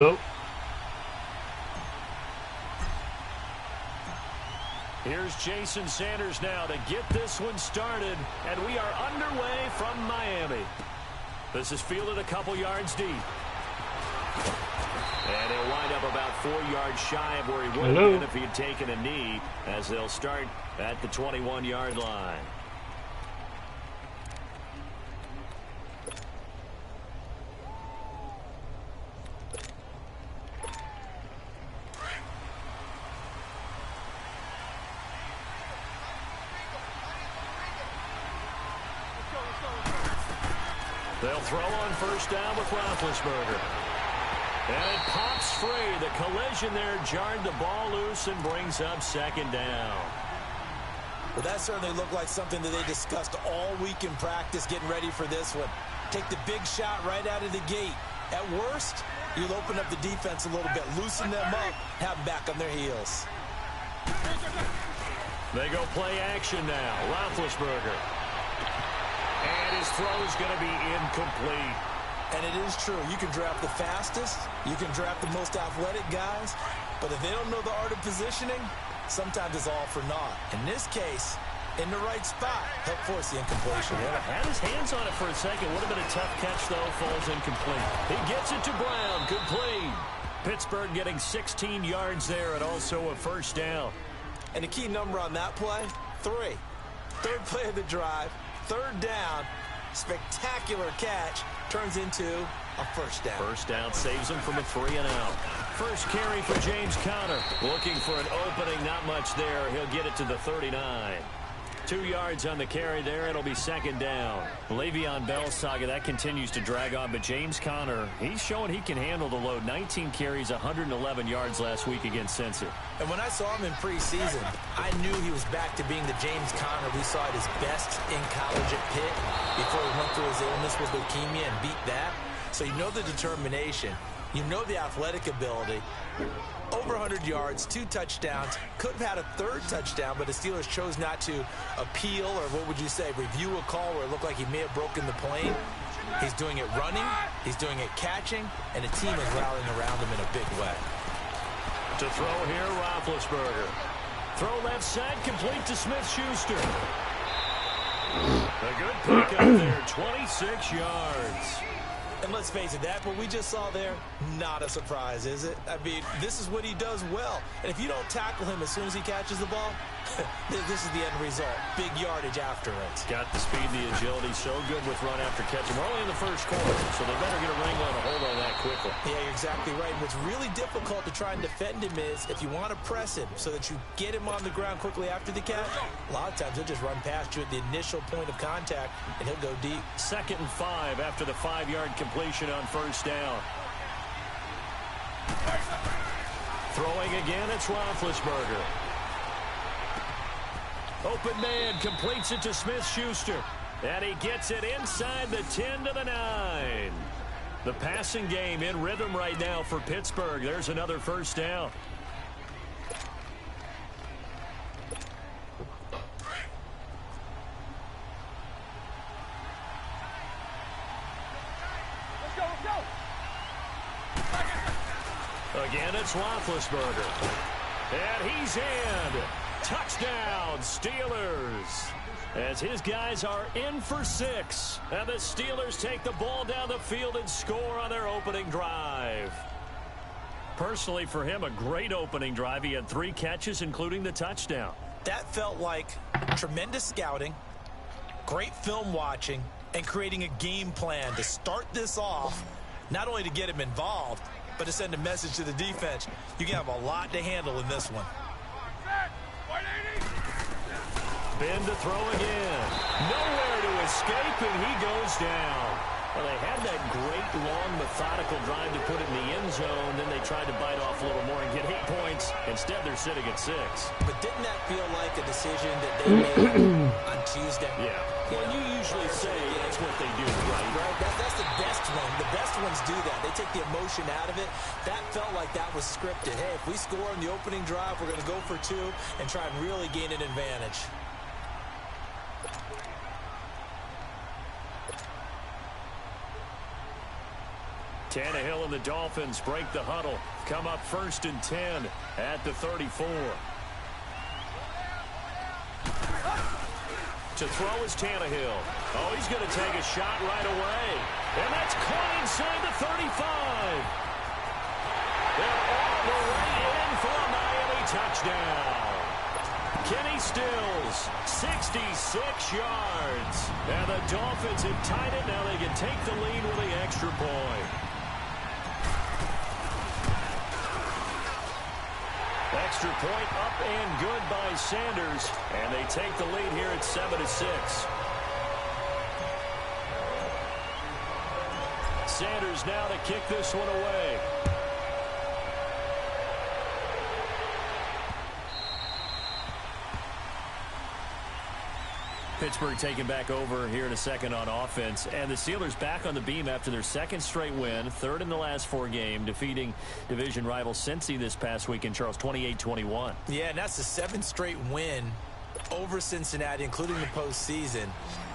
Go. Here's Jason Sanders now to get this one started, and we are underway from Miami. This is fielded a couple yards deep. And he'll wind up about 4 yards shy of where he would have been if he had taken a knee, as they'll start at the 21-yard line. They'll throw on first down with Roethlisberger. And it pops free. The collision there jarred the ball loose and brings up second down. Well, that certainly looked like something that they discussed all week in practice getting ready for this one. Take the big shot right out of the gate. At worst, you'll open up the defense a little bit, loosen them up, have them back on their heels. They go play action now. Roethlisberger. And his throw is going to be incomplete. And it is true. You can draft the fastest. You can draft the most athletic guys. But if they don't know the art of positioning, sometimes it's all for naught. In this case, in the right spot, help force the incompletion. Yeah, had his hands on it for a second. Would have been a tough catch, though. Falls incomplete. He gets it to Brown. Good play. Pittsburgh getting 16 yards there and also a first down. And the key number on that play, 3. Third play of the drive. Third down, spectacular catch, turns into a first down. First down saves him from a 3-and-out. First carry for James Conner. Looking for an opening, not much there. He'll get it to the 39. 2 yards on the carry there. It'll be second down. Le'Veon Bell's saga, that continues to drag on, but James Conner, he's showing he can handle the load. 19 carries, 111 yards last week against Cincy. And when I saw him in preseason, I knew he was back to being the James Conner we saw at his best in college at Pitt before he went through his illness with leukemia and beat that. So you know the determination. You know the athletic ability. Over 100 yards, 2 touchdowns. Could have had a 3rd touchdown, but the Steelers chose not to appeal, or what would you say, review a call where it looked like he may have broken the plane. He's doing it running, he's doing it catching, and the team is rallying around him in a big way. To throw here, Roethlisberger. Throw left side, complete to Smith-Schuster. A good pick up there, 26 yards. And let's face it, that what we just saw there, not a surprise, is it? I mean, this is what he does well. And if you don't tackle him as soon as he catches the ball, this is the end result. Big yardage after it. Got the speed, the agility, so good with run after catch. We're only in the first quarter, so they better get a wrangle and a hold on that quickly. Yeah, you're exactly right. And what's really difficult to try and defend him is if you want to press him so that you get him on the ground quickly after the catch, a lot of times he'll just run past you at the initial point of contact, and he'll go deep. 2nd and 5 after the 5-yard completion on first down. Throwing again, it's Roethlisberger. Open man completes it to Smith-Schuster. And he gets it inside the 10 to the 9. The passing game in rhythm right now for Pittsburgh. There's another first down. Again, it's Roethlisberger. And he's in. Touchdown, Steelers. As his guys are in for 6. And the Steelers take the ball down the field and score on their opening drive. Personally, for him, a great opening drive. He had 3 catches, including the touchdown. That felt like tremendous scouting, great film watching, and creating a game plan to start this off, not only to get him involved, but to send a message to the defense. You can have a lot to handle in this one. Ben to throw again. Nowhere to escape, and he goes down. Well, they had that great, long, methodical drive to put it in the end zone. Then they tried to bite off a little more and get 8 points. Instead, they're sitting at 6. But didn't that feel like a decision that they made on Tuesday? Yeah. Well, you usually say that's what they do, right? Right. That's the best one. The best ones do that. They take the emotion out of it. That felt like that was scripted. Hey, if we score in the opening drive, we're going to go for 2 and try and really gain an advantage. Tannehill and the Dolphins break the huddle. Come up 1st and 10 at the 34. To throw is Tannehill. Oh, he's going to take a shot right away. And that's caught inside the 35. They're all the way in for a Miami touchdown. Kenny Stills, 66 yards. And the Dolphins have tied it. Now they can take the lead with the extra point. Extra point up and good by Sanders. And they take the lead here at 7-6. Sanders now to kick this one away. Pittsburgh taking back over here in a second on offense. And the Steelers back on the beam after their 2nd straight win, 3rd in the last 4 games, defeating division rival Cincy this past weekend, Charles, 28-21. Yeah, and that's the 7th straight win over Cincinnati, including the postseason.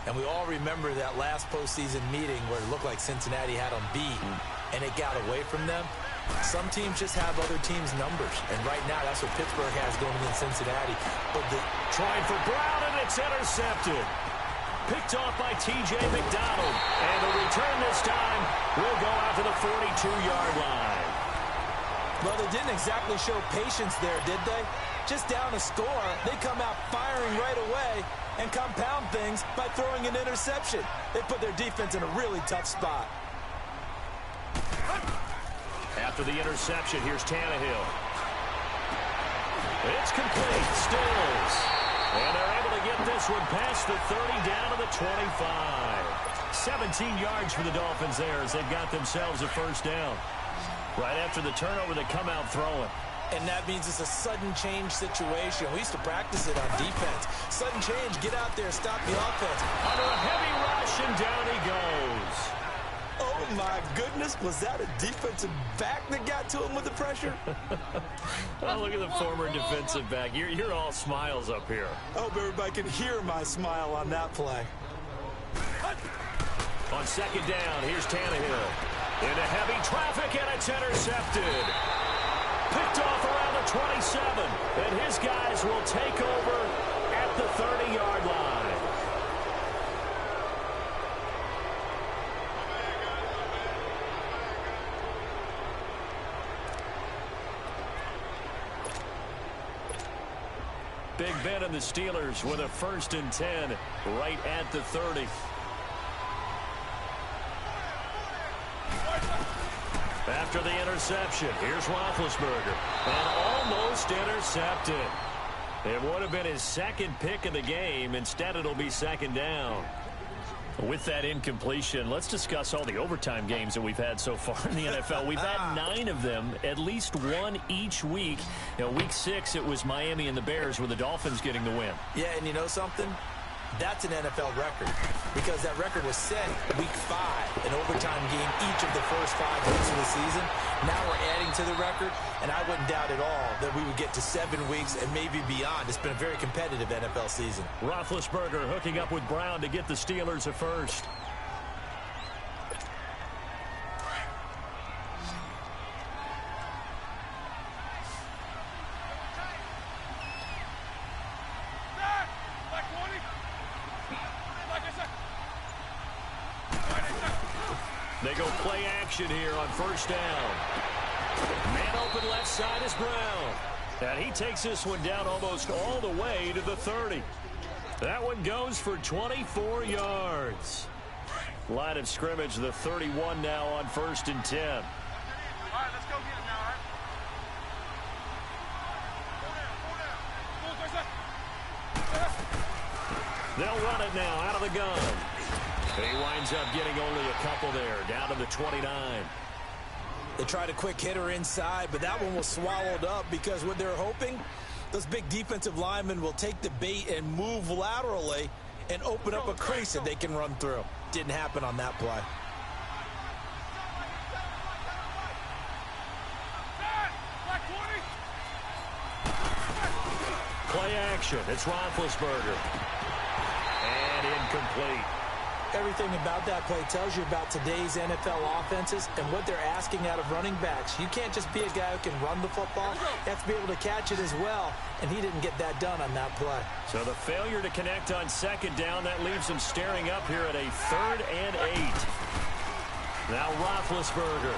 And we all remember that last postseason meeting where it looked like Cincinnati had them beat, and it got away from them. Some teams just have other teams' numbers, and right now that's what Pittsburgh has going against Cincinnati. But trying for Brown, and it's intercepted. Picked off by T.J. McDonald, and the return this time will go out to the 42-yard line. Well, they didn't exactly show patience there, did they? Just down a score, they come out firing right away and compound things by throwing an interception. They put their defense in a really tough spot. After the interception, here's Tannehill. It's complete. Stills. And they're able to get this one past the 30 down to the 25. 17 yards for the Dolphins there as they've got themselves a 1st down. Right after the turnover, they come out throwing. And that means it's a sudden change situation. We used to practice it on defense. Sudden change, get out there, stop the offense. Under a heavy rush, and down he goes. Oh, my goodness. Was that a defensive back that got to him with the pressure? Oh, look at the former defensive back. You're all smiles up here. I hope everybody can hear my smile on that play. On 2nd down, here's Tannehill. Into heavy traffic, and it's intercepted. Picked off around the 27. And his guys will take over at the 30-yard line. Big Ben and the Steelers with a 1st and 10 right at the 30. After the interception, here's Roethlisberger. And almost intercepted. It would have been his 2nd pick of the game. Instead, it'll be 2nd down. With that incompletion, let's discuss all the overtime games that we've had so far in the NFL. We've had 9 of them, at least one each week. Week 6, it was Miami and the Bears with the Dolphins getting the win. Yeah, and you know something? That's an NFL record because that record was set week 5, an overtime game each of the first 5 weeks of the season. Now we're adding to the record, and I wouldn't doubt at all that we would get to 7 weeks and maybe beyond. It's been a very competitive NFL season. Roethlisberger hooking up with Brown to get the Steelers a 1st. They go play action here on 1st down. Man open left side is Brown. And he takes this one down almost all the way to the 30. That one goes for 24 yards. Line of scrimmage, the 31 now on 1st and 10. All right, let's go get it now, all right? They'll run it now out of the gun. And he winds up getting only a couple there, down to the 29. They tried a quick hitter inside, but that one was swallowed up because what they're hoping, those big defensive linemen will take the bait and move laterally and open up a crease that they can run through. Didn't happen on that play. Play action. It's Roethlisberger. And incomplete. Everything about that play tells you about today's NFL offenses and what they're asking out of running backs. You can't just be a guy who can run the football. You have to be able to catch it as well, and he didn't get that done on that play. So the failure to connect on second down, that leaves him staring up here at a 3rd and 8. Now Roethlisberger.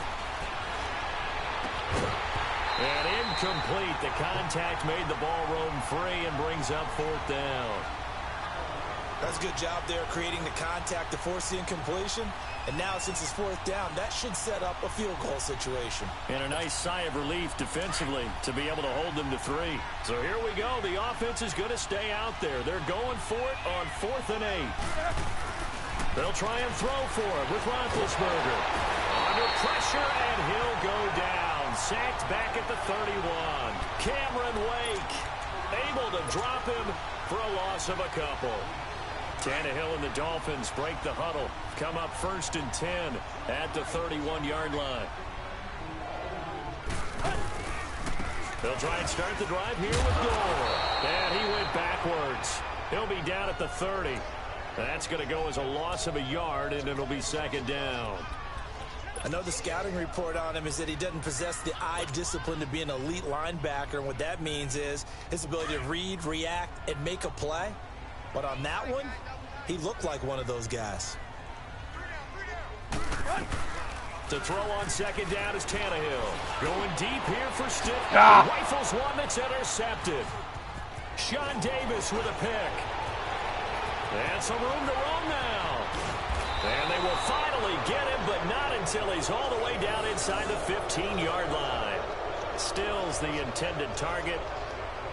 And incomplete. The contact made the ball roam free and brings up 4th down. That's a good job there creating the contact to force the incompletion. And now since it's 4th down, that should set up a field goal situation. And a nice sigh of relief defensively to be able to hold them to 3. So here we go. The offense is going to stay out there. They're going for it on 4th and 8. They'll try and throw for it with Roethlisberger. Under pressure, and he'll go down. Sacked back at the 31. Cameron Wake able to drop him for a loss of a couple. Tannehill and the Dolphins break the huddle. Come up 1st and 10 at the 31-yard line. They'll try and start the drive here with Gore. And he went backwards. He'll be down at the 30. That's going to go as a loss of a yard, and it'll be 2nd down. I know the scouting report on him is that he doesn't possess the eye discipline to be an elite linebacker. And what that means is his ability to read, react, and make a play. But on that one, he looked like one of those guys. To throw on 2nd down is Tannehill. Going deep here for Stiff. Rifles one that's intercepted. Sean Davis with a pick. And some room to roam now. And they will finally get him, but not until he's all the way down inside the 15-yard line. Still's the intended target.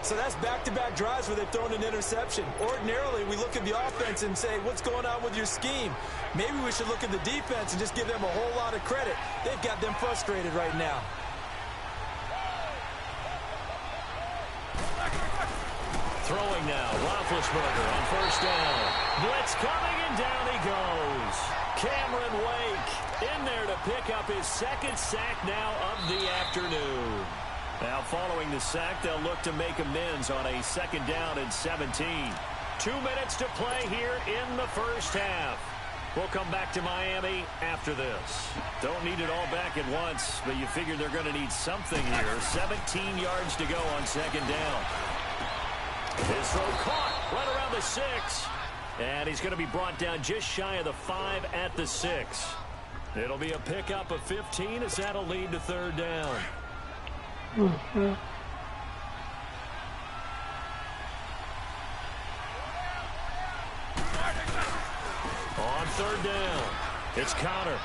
So that's back-to-back drives where they've thrown an interception. Ordinarily, we look at the offense and say, what's going on with your scheme? Maybe we should look at the defense and just give them a whole lot of credit. They've got them frustrated right now. Throwing now, Roethlisberger on 1st down. Blitz coming, and down he goes. Cameron Wake in there to pick up his 2nd sack now of the afternoon. Now following the sack, they'll look to make amends on a 2nd down and 17. 2 minutes to play here in the 1st half. We'll come back to Miami after this. Don't need it all back at once, but you figure they're going to need something here. 17 yards to go on 2nd down. His throw caught right around the 6. And he's going to be brought down just shy of the 5 at the 6. It'll be a pickup of 15 as that'll lead to 3rd down. On 3rd down, it's Connor.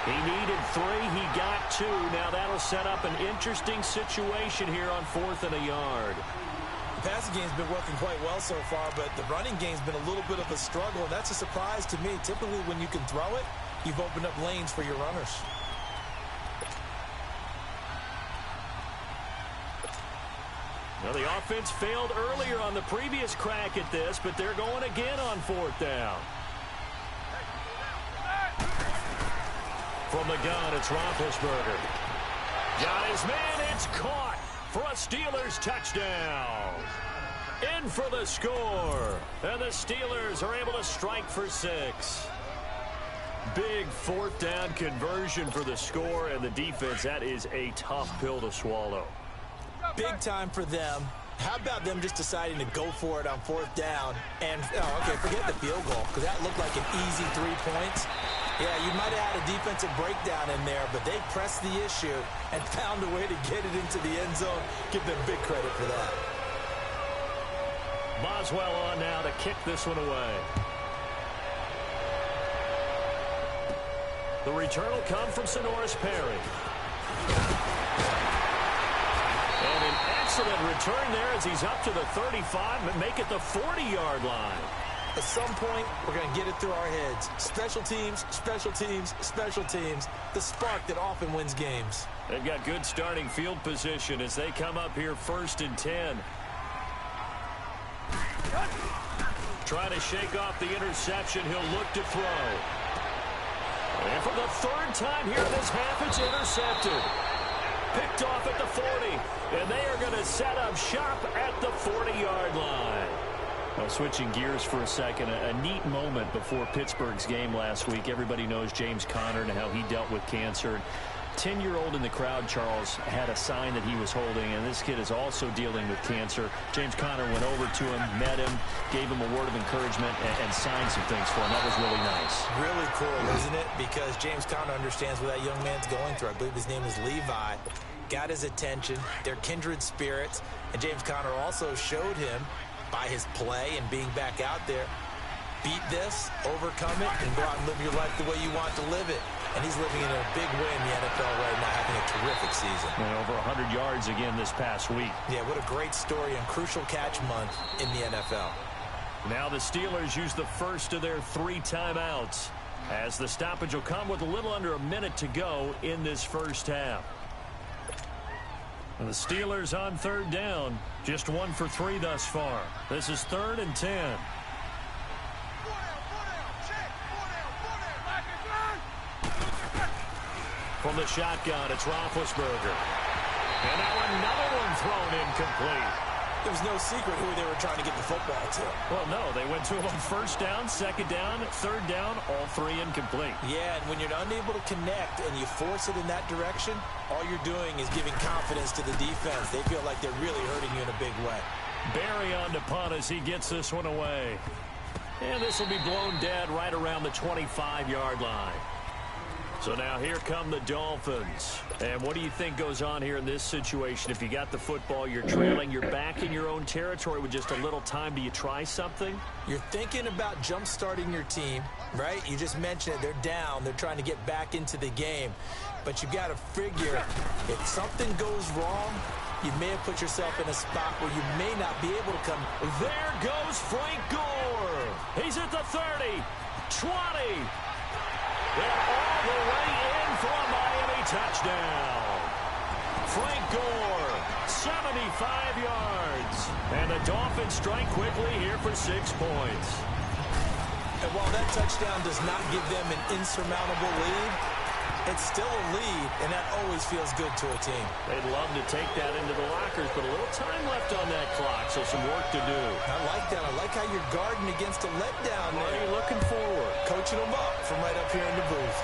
He needed 3. He got 2. Now that'll set up an interesting situation here on 4th and a yard. The passing game's been working quite well so far, but the running game's been a little bit of a struggle, and that's a surprise to me. Typically, when you can throw it, you've opened up lanes for your runners. Well, the offense failed earlier on the previous crack at this, but they're going again on 4th down. From the gun, it's Roethlisberger. Got his man, it's caught for a Steelers touchdown. In for the score. And the Steelers are able to strike for 6. Big 4th down conversion for the score, and the defense, that is a tough pill to swallow. Big time for them. How about them just deciding to go for it on 4th down? And, okay, forget the field goal, because that looked like an easy 3 points. Yeah, you might have had a defensive breakdown in there, but they pressed the issue and found a way to get it into the end zone. Give them big credit for that. Boswell on now to kick this one away. The return will come from Sonoris Perry. And an excellent return there as he's up to the 35, but make it the 40-yard line. At some point, we're going to get it through our heads. Special teams, special teams, special teams. The spark that often wins games. They've got good starting field position as they come up here 1st and 10. Trying to shake off the interception. He'll look to throw. And for the 3rd time here this half, it's intercepted. Picked off at the 40. And they are going to set up shop at the 40-yard line. Well, switching gears for a second, a neat moment before Pittsburgh's game last week. Everybody knows James Conner and how he dealt with cancer. 10-year-old in the crowd, Charles, had a sign that he was holding, and this kid is also dealing with cancer. James Conner went over to him, met him, gave him a word of encouragement, and signed some things for him. That was really nice. Really cool, isn't it? Because James Conner understands what that young man's going through. I believe his name is Levi. Got his attention. They're kindred spirits. And James Conner also showed him, by his play and being back out there, beat this, overcome it, and go out and live your life the way you want to live it. And he's living in a big way in the NFL right now, having a terrific season. And over 100 yards again this past week. Yeah, what a great story and crucial catch month in the NFL. Now the Steelers use the first of their 3 timeouts, as the stoppage will come with a little under a minute to go in this first half. And the Steelers on 3rd down, just 1 for 3 thus far. This is 3rd and 10. From the shotgun, it's Roethlisberger. And now another one thrown incomplete. There was no secret who they were trying to get the football to. Well, no, they went to him on 1st down, 2nd down, 3rd down, all 3 incomplete. Yeah, and when you're unable to connect and you force it in that direction, all you're doing is giving confidence to the defense. They feel like they're really hurting you in a big way. Barry on to punt as he gets this one away. And this will be blown dead right around the 25-yard line. So now here come the Dolphins. And what do you think goes on here in this situation? If you got the football, you're trailing, you're back in your own territory with just a little time. Do you try something? You're thinking about jump-starting your team, right? You just mentioned it. They're down. They're trying to get back into the game. But you got to figure if something goes wrong, you may have put yourself in a spot where you may not be able to come. There goes Frank Gore. He's at the 30, 20. And all the way in for a Miami touchdown. Frank Gore, 75 yards. And the Dolphins strike quickly here for 6 points. And while that touchdown does not give them an insurmountable lead, it's still a lead, and that always feels good to a team. They'd love to take that into the lockers, but a little time left on that clock, so some work to do. I like that. I like how you're guarding against a letdown What there. are you looking forward? Coaching them up from right up here in the booth.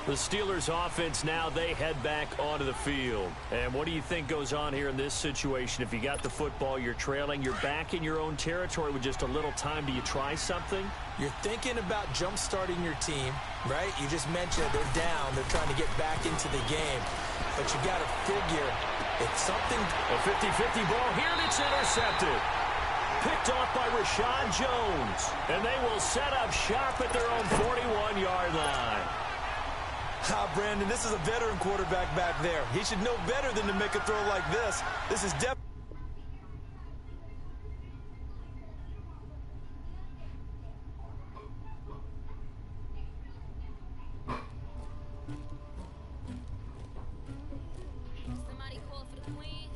The Steelers offense now, they head back onto the field. And what do you think goes on here in this situation? If you got the football, you're trailing, you're back in your own territory with just a little time. Do you try something? You're thinking about jump-starting your team, right? You just mentioned they're down. They're trying to get back into the game. But you got to figure if something... A 50-50 ball here, and it's intercepted. Picked off by Rashad Jones. And they will set up shop at their own 41-yard line. Brandon, this is a veteran quarterback back there. He should know better than to make a throw like this. This is definitely... Somebody call for the queen.